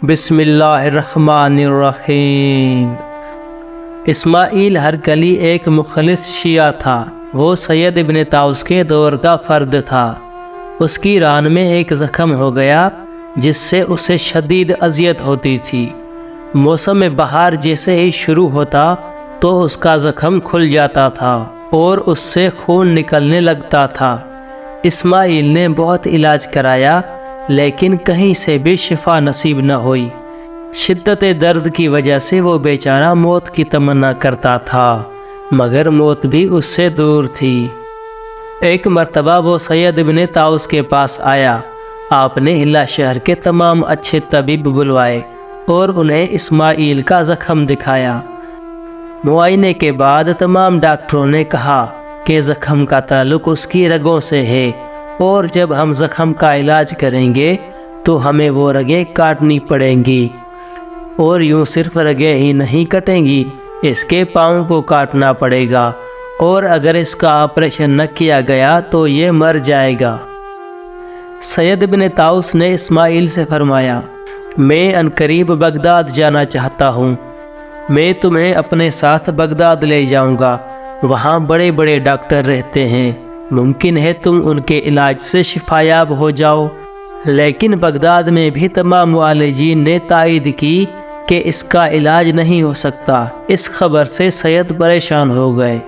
بسم اللہ الرحمن الرحیم۔ اسماعیل ہرکلی ایک مخلص شیعہ تھا۔ وہ سید ابن طاؤس کے دور کا فرد تھا۔ اس کی ران میں ایک زخم ہو گیا جس سے اسے شدید اذیت ہوتی تھی۔ موسم بہار جیسے ہی شروع ہوتا تو اس کا زخم کھل جاتا تھا اور اس سے خون نکلنے لگتا تھا۔ اسماعیل نے بہت علاج کرایا لیکن کہیں سے بھی شفا نصیب نہ ہوئی۔ شدت درد کی وجہ سے وہ بیچارہ موت کی تمنا کرتا تھا مگر موت بھی اس سے دور تھی۔ ایک مرتبہ وہ سید ابن طاؤس کے پاس آیا۔ آپ نے ہلا شہر کے تمام اچھے طبیب بلوائے اور انہیں اسماعیل کا زخم دکھایا۔ معائنے کے بعد تمام ڈاکٹروں نے کہا کہ زخم کا تعلق اس کی رگوں سے ہے اور جب ہم زخم کا علاج کریں گے تو ہمیں وہ رگیں کاٹنی پڑیں گی، اور یوں صرف رگیں ہی نہیں کٹیں گی، اس کے پاؤں کو کاٹنا پڑے گا، اور اگر اس کا آپریشن نہ کیا گیا تو یہ مر جائے گا۔ سید ابن طاؤس نے اسماعیل سے فرمایا، میں عنقریب بغداد جانا چاہتا ہوں، میں تمہیں اپنے ساتھ بغداد لے جاؤں گا، وہاں بڑے بڑے ڈاکٹر رہتے ہیں، ممکن ہے تم ان کے علاج سے شفا یاب ہو جاؤ۔ لیکن بغداد میں بھی تمام معالجین نے تائید کی کہ اس کا علاج نہیں ہو سکتا۔ اس خبر سے سید پریشان ہو گئے۔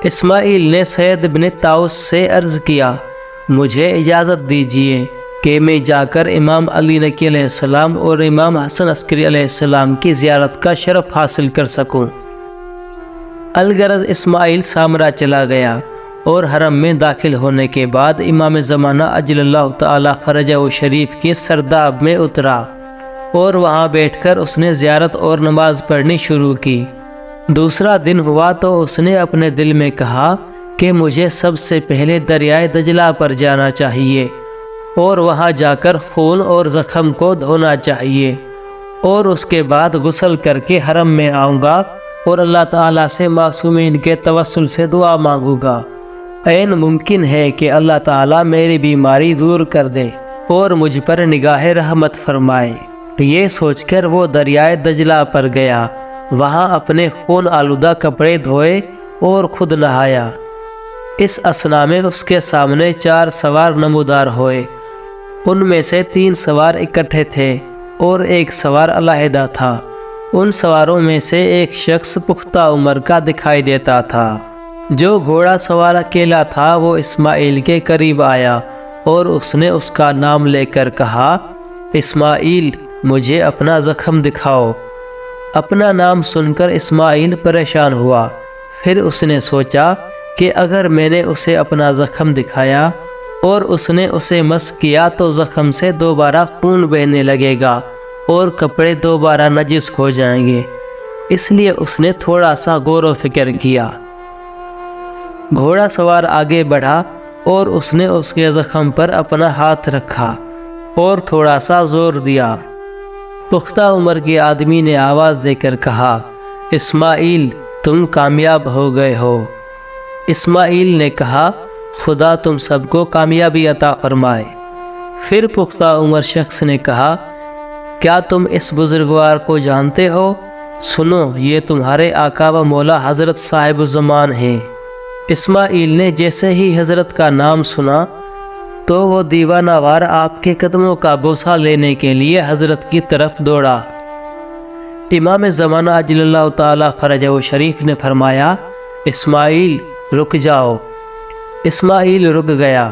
اسماعیل نے سید ابن طاؤس سے عرض کیا، مجھے اجازت دیجیے کہ میں جا کر امام علی نقی علیہ السلام اور امام حسن عسکری علیہ السلام کی زیارت کا شرف حاصل کر سکوں۔ الغرض اسماعیل سامرا چلا گیا اور حرم میں داخل ہونے کے بعد امام زمانہ اجل اللہ تعالی فرجہ شریف کے سرداب میں اترا اور وہاں بیٹھ کر اس نے زیارت اور نماز پڑھنی شروع کی۔ دوسرا دن ہوا تو اس نے اپنے دل میں کہا کہ مجھے سب سے پہلے دریائے دجلہ پر جانا چاہیے اور وہاں جا کر خون اور زخم کو دھونا چاہیے، اور اس کے بعد غسل کر کے حرم میں آؤں گا اور اللہ تعالیٰ سے معصومین کے توسل سے دعا مانگوں گا۔ عین ممکن ہے کہ اللہ تعالیٰ میری بیماری دور کر دے اور مجھ پر نگاہ رحمت فرمائے۔ یہ سوچ کر وہ دریائے دجلہ پر گیا، وہاں اپنے خون آلودہ کپڑے دھوئے اور خود نہایا۔ اس اثنا میں اس کے سامنے 4 سوار نمودار ہوئے، ان میں سے 3 سوار اکٹھے تھے اور ایک سوار علیحدہ تھا۔ ان سواروں میں سے ایک شخص پختہ عمر کا دکھائی دیتا تھا۔ جو گھوڑا سوار اکیلا تھا وہ اسماعیل کے قریب آیا اور اس نے اس کا نام لے کر کہا، اسماعیل مجھے اپنا زخم دکھاؤ۔ اپنا نام سن کر اسماعیل پریشان ہوا۔ پھر اس نے سوچا کہ اگر میں نے اسے اپنا زخم دکھایا اور اس نے اسے مس کیا تو زخم سے دوبارہ خون بہنے لگے گا اور کپڑے دوبارہ نجس ہو جائیں گے، اس لیے اس نے تھوڑا سا غور و فکر کیا۔ گھوڑا سوار آگے بڑھا اور اس نے اس کے زخم پر اپنا ہاتھ رکھا اور تھوڑا سا زور دیا۔ پختہ عمر کے آدمی نے آواز دے کر کہا، اسماعیل تم کامیاب ہو گئے ہو۔ اسماعیل نے کہا، خدا تم سب کو کامیابی عطا فرمائے۔ پھر پختہ عمر شخص نے کہا، کیا تم اس بزرگوار کو جانتے ہو؟ سنو، یہ تمہارے آقا و مولا حضرت صاحب الزمان ہیں۔ اسماعیل نے جیسے ہی حضرت کا نام سنا تو وہ دیوانہ وار آپ کے قدموں کا بوسہ لینے کے لیے حضرت کی طرف دوڑا۔ امام زمانہ اجل اللہ تعالی فرجہ شریف نے فرمایا، اسماعیل رک جاؤ۔ اسماعیل رک گیا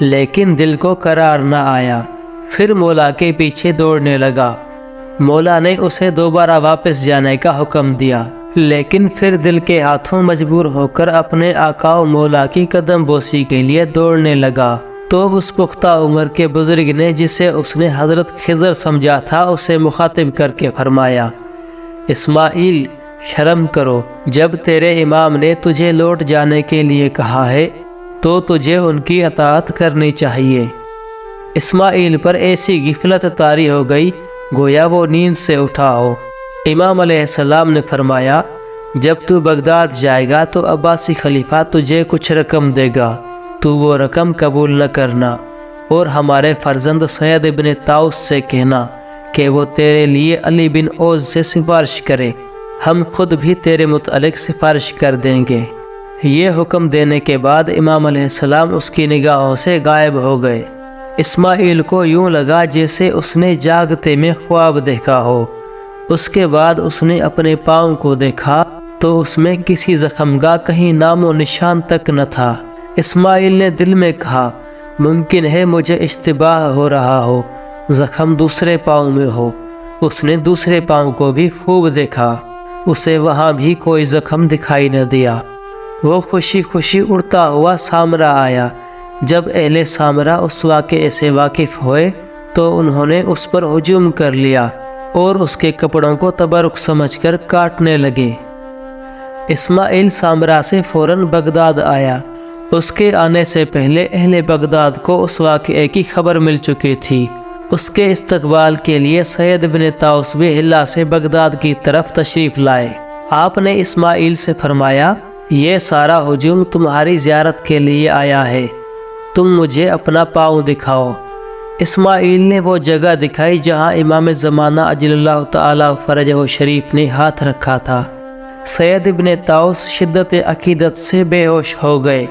لیکن دل کو قرار نہ آیا، پھر مولا کے پیچھے دوڑنے لگا۔ مولا نے اسے دوبارہ واپس جانے کا حکم دیا لیکن پھر دل کے ہاتھوں مجبور ہو کر اپنے آقا و مولا کی قدم بوسی کے لیے دوڑنے لگا۔ تو اس پختہ عمر کے بزرگ نے جسے اس نے حضرت خضر سمجھا تھا اسے مخاطب کر کے فرمایا، اسماعیل شرم کرو، جب تیرے امام نے تجھے لوٹ جانے کے لیے کہا ہے تو تجھے ان کی اطاعت کرنی چاہیے۔ اسماعیل پر ایسی غفلت طاری ہو گئی گویا وہ نیند سے اٹھا ہو۔ امام علیہ السلام نے فرمایا، جب تو بغداد جائے گا تو عباسی خلیفہ تجھے کچھ رقم دے گا، تو وہ رقم قبول نہ کرنا اور ہمارے فرزند سید ابن طاؤس سے کہنا کہ وہ تیرے لیے علی بن اوز سے سفارش کرے، ہم خود بھی تیرے متعلق سفارش کر دیں گے۔ یہ حکم دینے کے بعد امام علیہ السلام اس کی نگاہوں سے غائب ہو گئے۔ اسماعیل کو یوں لگا جیسے اس نے جاگتے میں خواب دیکھا ہو۔ اس کے بعد اس نے اپنے پاؤں کو دیکھا تو اس میں کسی زخم کا کہیں نام و نشان تک نہ تھا۔ اسماعیل نے دل میں کہا، ممکن ہے مجھے اشتباہ ہو رہا ہو، زخم دوسرے پاؤں میں ہو۔ اس نے دوسرے پاؤں کو بھی خوب دیکھا، اسے وہاں بھی کوئی زخم دکھائی نہ دیا۔ وہ خوشی خوشی اڑتا ہوا سامرا آیا۔ جب اہل سامرا اس واقعے سے واقف ہوئے تو انہوں نے اس پر ہجوم کر لیا اور اس کے کپڑوں کو تبرک سمجھ کر کاٹنے لگے۔ اسماعیل سامرا سے فوراً بغداد آیا۔ اس کے آنے سے پہلے اہل بغداد کو اس واقعے کی خبر مل چکی تھی۔ اس کے استقبال کے لیے سید بن طاؤس بھی ہلا سے بغداد کی طرف تشریف لائے۔ آپ نے اسماعیل سے فرمایا، یہ سارا ہجوم تمہاری زیارت کے لیے آیا ہے، تم مجھے اپنا پاؤں دکھاؤ۔ اسماعیل نے وہ جگہ دکھائی جہاں امام زمانہ اجل اللہ تعالی فرجہ شریف نے ہاتھ رکھا تھا۔ سید ابن طاؤس شدت عقیدت سے بے ہوش ہو گئے۔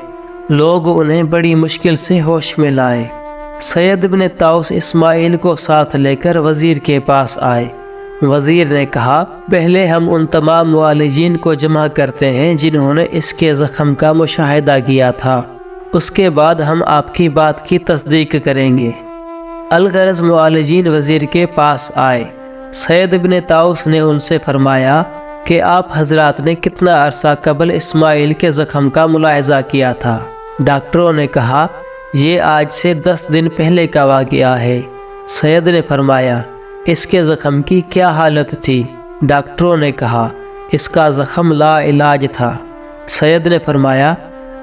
لوگ انہیں بڑی مشکل سے ہوش میں لائے۔ سید ابن طاؤس اسماعیل کو ساتھ لے کر وزیر کے پاس آئے۔ وزیر نے کہا، پہلے ہم ان تمام معالجین کو جمع کرتے ہیں جنہوں نے اس کے زخم کا مشاہدہ کیا تھا، اس کے بعد ہم آپ کی بات کی تصدیق کریں گے۔ الغرض معالجین وزیر کے پاس آئے۔ سید ابن طاؤس نے ان سے فرمایا کہ آپ حضرات نے کتنا عرصہ قبل اسماعیل کے زخم کا ملاحظہ کیا تھا؟ ڈاکٹروں نے کہا، یہ آج سے 10 دن پہلے کا واقعہ ہے۔ سید نے فرمایا، اس کے زخم کی کیا حالت تھی؟ ڈاکٹروں نے کہا، اس کا زخم لا علاج تھا۔ سید نے فرمایا،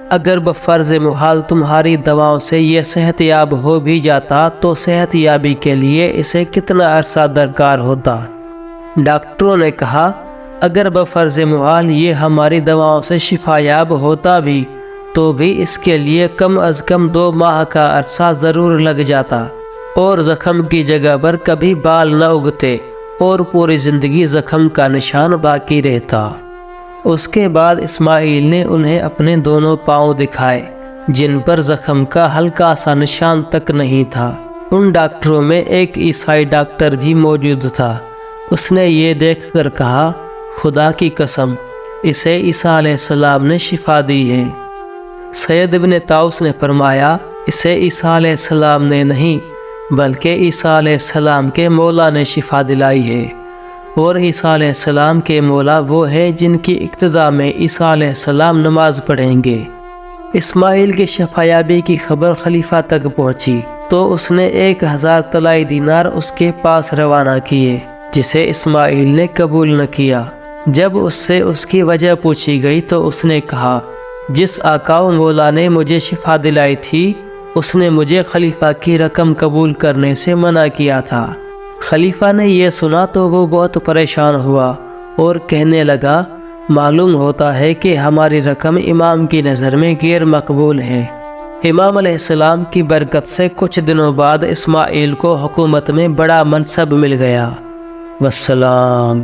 اگر بفرض محال تمہاری دواؤں سے یہ صحت یاب ہو بھی جاتا تو صحت یابی کے لیے اسے کتنا عرصہ درکار ہوتا؟ ڈاکٹروں نے کہا، اگر بفرض محال یہ ہماری دواؤں سے شفا یاب ہوتا بھی تو بھی اس کے لیے کم از کم 2 ماہ کا عرصہ ضرور لگ جاتا، اور زخم کی جگہ پر کبھی بال نہ اگتے اور پوری زندگی زخم کا نشان باقی رہتا۔ اس کے بعد اسماعیل نے انہیں اپنے دونوں پاؤں دکھائے جن پر زخم کا ہلکا سا نشان تک نہیں تھا۔ ان ڈاکٹروں میں ایک عیسائی ڈاکٹر بھی موجود تھا۔ اس نے یہ دیکھ کر کہا، خدا کی قسم، اسے عیسیٰ علیہ السلام نے شفا دی ہے۔ سید ابن طاؤس نے فرمایا، اسے عیسیٰ علیہ السلام نے نہیں بلکہ عیسیٰ علیہ السلام کے مولا نے شفا دلائی ہے، اور عیسیٰ علیہ السلام کے مولا وہ ہیں جن کی اقتداء میں عیسیٰ علیہ السلام نماز پڑھیں گے۔ اسماعیل کی شفایابی کی خبر خلیفہ تک پہنچی تو اس نے 1000 طلائی دینار اس کے پاس روانہ کیے، جسے اسماعیل نے قبول نہ کیا۔ جب اس سے اس کی وجہ پوچھی گئی تو اس نے کہا، جس آقا و مولا نے مجھے شفا دلائی تھی اس نے مجھے خلیفہ کی رقم قبول کرنے سے منع کیا تھا۔ خلیفہ نے یہ سنا تو وہ بہت پریشان ہوا اور کہنے لگا، معلوم ہوتا ہے کہ ہماری رقم امام کی نظر میں غیر مقبول ہے۔ امام علیہ السلام کی برکت سے کچھ دنوں بعد اسماعیل کو حکومت میں بڑا منصب مل گیا۔ والسلام۔